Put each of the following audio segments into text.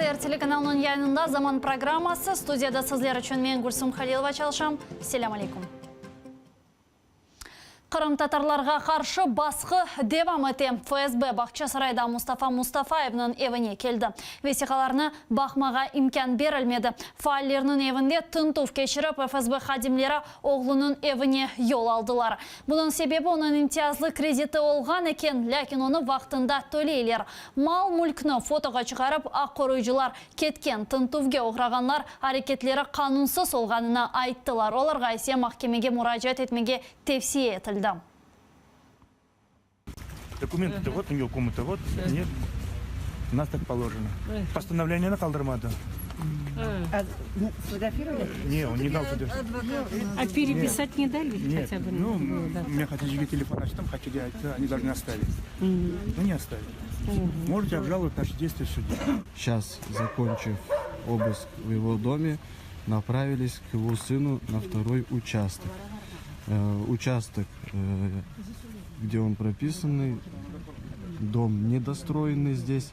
КТР телеканалының янында заман программасы. Студияда сізлер үшін мен Гүлсім Халилова чалшам. Селам алейкум. Қырым татарларға қаршы басқы девам ете. ФСБ Бақчасарайда Мустафа Мустафаевның евіне келді. Весиқаларны бақмаға имкан берілмеді. Фаалерінің евінде тынтув кешіріп, ФСБ хадимлері оғлының евіне yol алдылар. Бұның себебі оның имтиязлы кредиті олған екен, ләкин оны вақтында төлейлер. Мал-мүлкіні фотоға шығарып, аққорыйжылар кеткен тынтувге оғрағанлар әрекетлері қанунсыз олғанына айттылар. Оларға есе махкемеге мұражат етмеге тевсие етілді. Документы-то вот, у него комната вот, нет. У нас так положено. Постановление на калдырмаду. Сфотографировали? Не, он не дал фотографировать. А переписать не дали? Нет, Хотя бы? ну, мне хотели телефон, а что там хотели, они должны оставить. Ну, не оставили. Можете обжаловать наши действия в суде. Сейчас, закончив обыск в его доме, направились к его сыну на второй участок. Участок, где он прописанный, дом недостроенный здесь.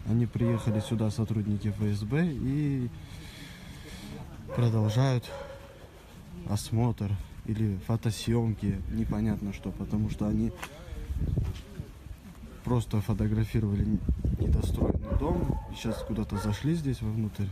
Они приехали сюда, сотрудники ФСБ, и продолжают осмотр или фотосъемки, непонятно что, потому что они просто фотографировали недостроенный дом, и сейчас куда-то зашли здесь вовнутрь.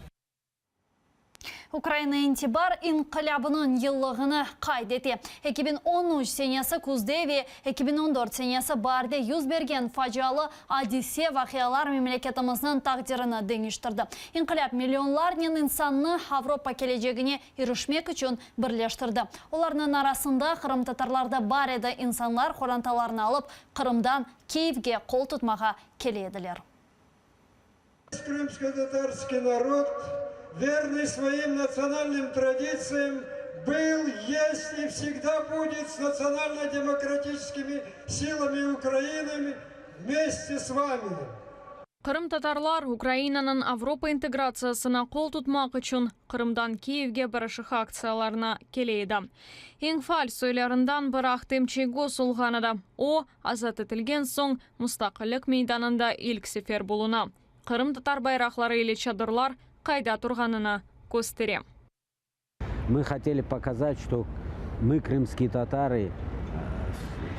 Украина интибар инқилабының yıllığını qaydeti. 2013 senesi Kuzdevi, 2014 senesi Barde yüz bergen facialı adise vakiyalar memleketimizin takdirini değiştirdi. İnqilab milyonlarının insanını Avropa geleceğine erişmek için birleştirdi. Onların arasında Kırım Tatarlarda бар еді insanlar xorantalarını alıp Kırım'dan Kiyev'ge kol tutmağa kelediler. Крымско-татарский народ, верный своим национальным традициям, был, есть и всегда будет с национально-демократическими силами Украины вместе с вами. Кырым татарлар Украинаның Авропа интеграциясына қол тұтмақ үшін Қырымдан Киевге барышық акцияларына келейді. Ең фаль сөйлеріндан бірақ темчего сұлғанады. О, азат етілген соң мұстақылық мейданында ilk сефер болуна. Кырым татар байрақлары или чадырлар қайда тұрғанына көстерем. Мы хотели показать, что мы, крымские татары,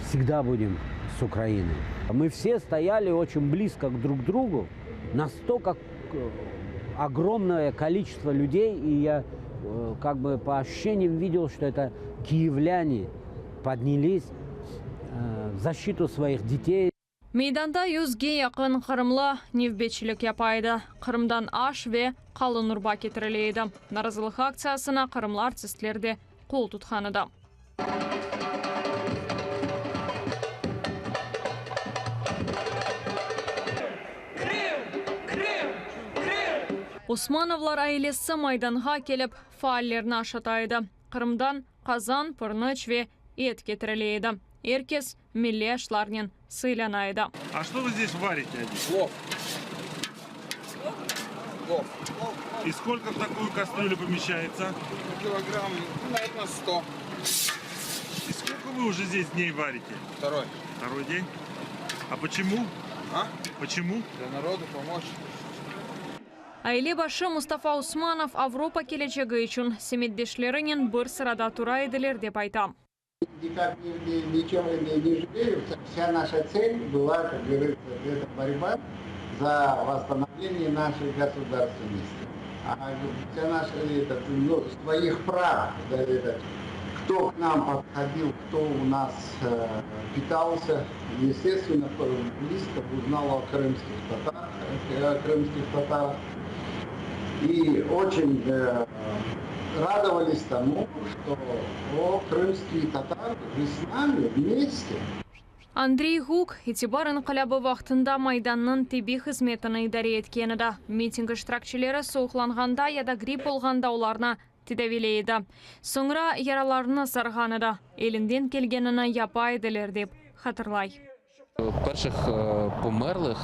всегда будем с Украиной. Мы все стояли очень близко друг к другу, настолько огромное количество людей, и я как бы по ощущениям видел, что это киевляне поднялись в защиту своих детей. Мейданда yüzге яқын қырымлы невбетшілік япайды. Қырымдан аш ве қалын ұрба кетірілейді. Наразылық акциясына қырымлы артистлерде қол тұтқаныды. Османовлар айлесі майданға келіп фааллерін ашатайды. Қырымдан қазан, пырныч ве ет кетірілейді. Эркес милли ашларнен сыйланайды. А что вы здесь варите? Плов. Плов. И сколько в такую кастрюлю помещается? Килограмм, наверное, 100. И сколько вы уже здесь дней варите? Второй. Второй день? А почему? Почему? Для народа помочь. Айле башы Мустафа Усманов Авропа келечегі үшін семеддешлерінен бір сырада тура еділер деп айтам. Никак ничем не жалею. Вся наша цель была, как говорится, это борьба за восстановление нашей государственности. А вся наша своих прав, кто к нам подходил, кто у нас питался, естественно, близко узнал о крымских татарах. И очень радовались тому, что крымские татары с нами вместе. Андрей Гук итибар инқилабы вақтында майданның теби қызметіні идаре еткені. Митинг штиракчылары соғланғанда яда грипп олғанда оларына тедавилейді. Соңра яраларына сарғаныда, елінден келгеніне япайдылер деп хатырлай. Перших померлих,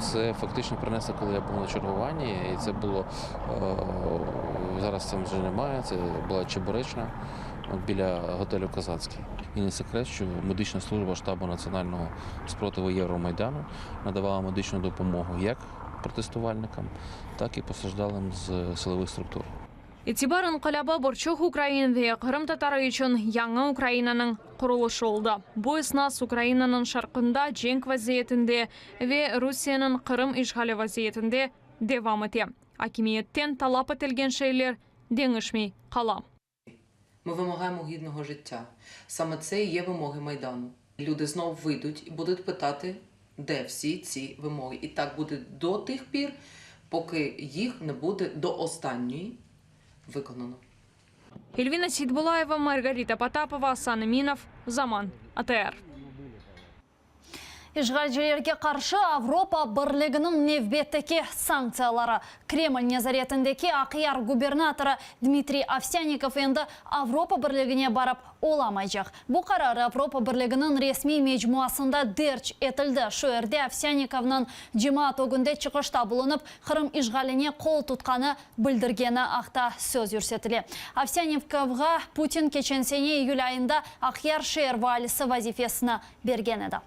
це фактично принесли, коли я був на чергуванні, і це було, зараз цим вже немає, це була Чебуречна, біля готелю Казацький. І не секрет, що медична служба штабу національного спротиву Євромайдану надавала медичну допомогу як протестувальникам, так і постраждалим з силових структур. Этибар инкылабы борчук Украинде Кырым татары үшін яңа Украинаның құрылышы oldu. Бу эснас Украинаның шарқында женг вазиетінде ве Русияның Кырым ишғалі вазиетінде девам ете. Акимиеттен талап етілген шейлер деңішмей қала. Ми вимагаємо гідного життя. Саме це і є вимоги Майдану. Люди знов вийдуть і будуть питати, де всі ці вимоги. І так буде до тих пір, поки їх не буде до останньої виконано. Эльвина Сейдбулаева, Маргарита Потапова, Асан Аминов, Заман, АТР. Ишгалжилерге қаршы Авропа бірлігінің невбеттеке санкциялары. Кремль незаретіндеке ақияр губернаторы Дмитрий Овсянников енді Авропа бірлігіне барып оламайжақ. Бұл қарар Авропа бірлігінің ресми мejmuasында дерч етілді. Шуерде Овсянниковның жима тогынде чықышта бұлынып, Қырым ишғаліне қол тұтқаны білдіргені ақта сөз үрсетілі. Овсянниковға Путин кеченсене июль айында ақияр шер валisi вазифесіні берген еді.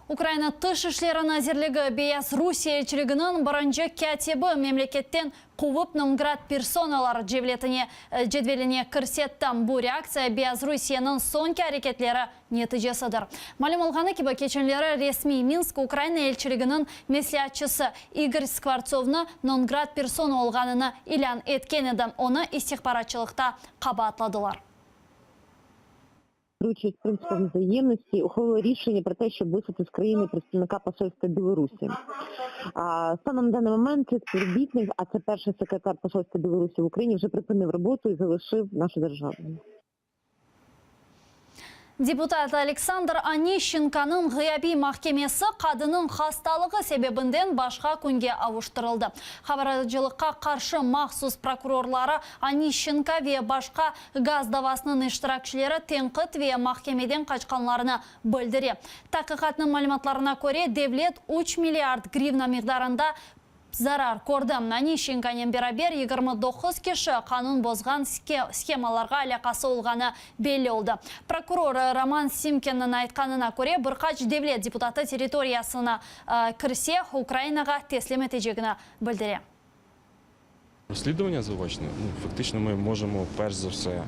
Украина тыш ишлері назирлігі бейас Русия елчілігінің бірінші кәтебі мемлекеттен қуып Номград персоналар жедвеліне кірсеттім. Бұл реакция бейас Русияның сонки әрекетлері нетижесідір. Малым олғаны кебі кеченлері ресми Минск Украина елчілігінің меслиатчысы Игорь Скворцовны Номград персона олғаныны илян еткен еді. Оны истихбаратчылықта қабатладылар. Керуючись принципом взаємності, ухвалили рішення про те, щоб вислати з країни представника посольства Білорусі. Станом на даний момент співробітник, а це перший секретар посольства Білорусі в Україні, вже припинив роботу і залишив нашу державу. Депутат Александр Онищенконың ғияби махкемесі қадының хасталығы себебінден башқа күнге ауыштырылды. Хабаржылыққа қаршы махсус прокурорлары Онищенко ве башқа газ давасының иштиракчылары тенқыт ве махкемеден қачқанларына білдіре. Тақиқатның мәліматларына көре девлет 3 миллиард гривна миқдарында зарар көрді. Онищенкомен берабер 29 кеші қанун бозған схемаларға алақасы олғаны белі oldu. Прокурор Роман Симкиннің айтқанына көре бірқач девлет депутаты территориясына кірсе Украинаға теслим етежегіні білдіре. Розслідування заочне, фактично ми можемо, перш за все,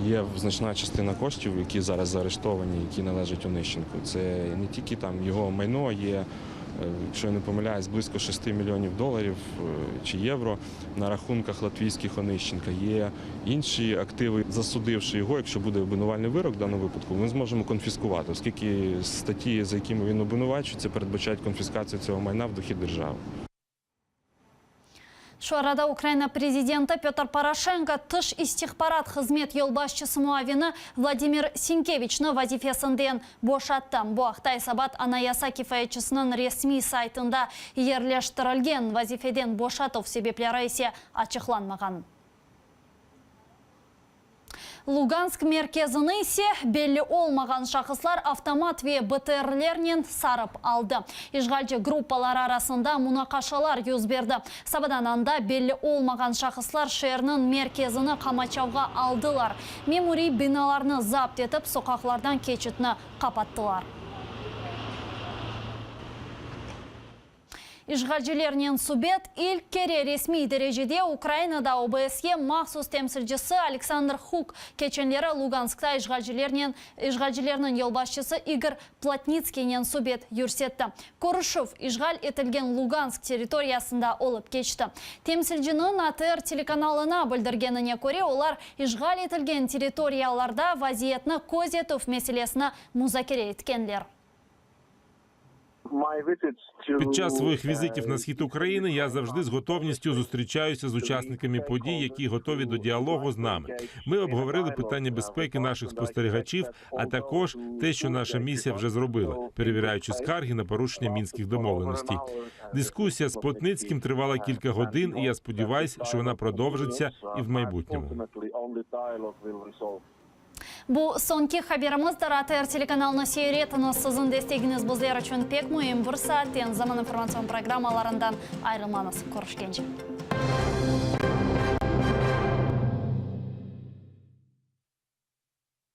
є значна частина коштів, які зараз заарештовані, які належать Онищенку. Це не тільки там його майно, є, якщо я не помиляюсь, близько 6 мільйонів доларів чи євро на рахунках латвійських Онищенка. Є інші активи, засудивши його, якщо буде обвинувальний вирок в даному випадку, ми зможемо конфіскувати, оскільки статті, за якими він обвинувачується, передбачають конфіскацію цього майна в дохід держави. Шу арада Украина президенті Петр Порошенко тыш истихбарат қызмет елбасшысы муавины Владимир Синкевичны вазифесінден бошатты. Бу Ақтай Сабат Анаяса кифаятчысының ресми сайтында ерлештірілген вазифеден бошатов себеплері есе ачықланмаған. Луганск мерkezini ise belli olmagan şahıslar автомат ve БТР'лерінен сарып алды. İşgalci gruppalar arasında munaqaşalar yüz berdi. Sabadan anda belli olmagan şahıslar şehirinin merkezini qamachauga aldılar. Memuri binalarını zapt etip sokaklardan keçitini kapattılar. İşgalcilerinin subet ilk kere resmi derecede Ukrayna'da OBSE mahsus temsilcisi Alexander Huk keçenleri Lugansk'ta işgalcilerinin yolbaşçısı Igor Platnitskiy'nin subet yürsetti. Koruşov işgal etilgen Lugansk teritoriyasında olup geçti. Temsilcinin ATR telekanalına bildirgenine göre olar işgal etilgen teritoriyalarda vaziyetini koz etuf meselesini muzakere etkenler. Під час своїх візитів на схід України я завжди з готовністю зустрічаюся з учасниками подій, які готові до діалогу з нами. Ми обговорили питання безпеки наших спостерігачів, а також те, що наша місія вже зробила, перевіряючи скарги на порушення мінських домовленостей. Дискусія з Плотницьким тривала кілька годин, і я сподіваюся, що вона продовжиться і в майбутньому. Bu sonki haberimizdir. ATR telekanalını seyretiniz. Sizin desteginiz bizler için pek mühim. Bir saatten Zaman informasyon programmalarından ayrılmanız. Görüşkence.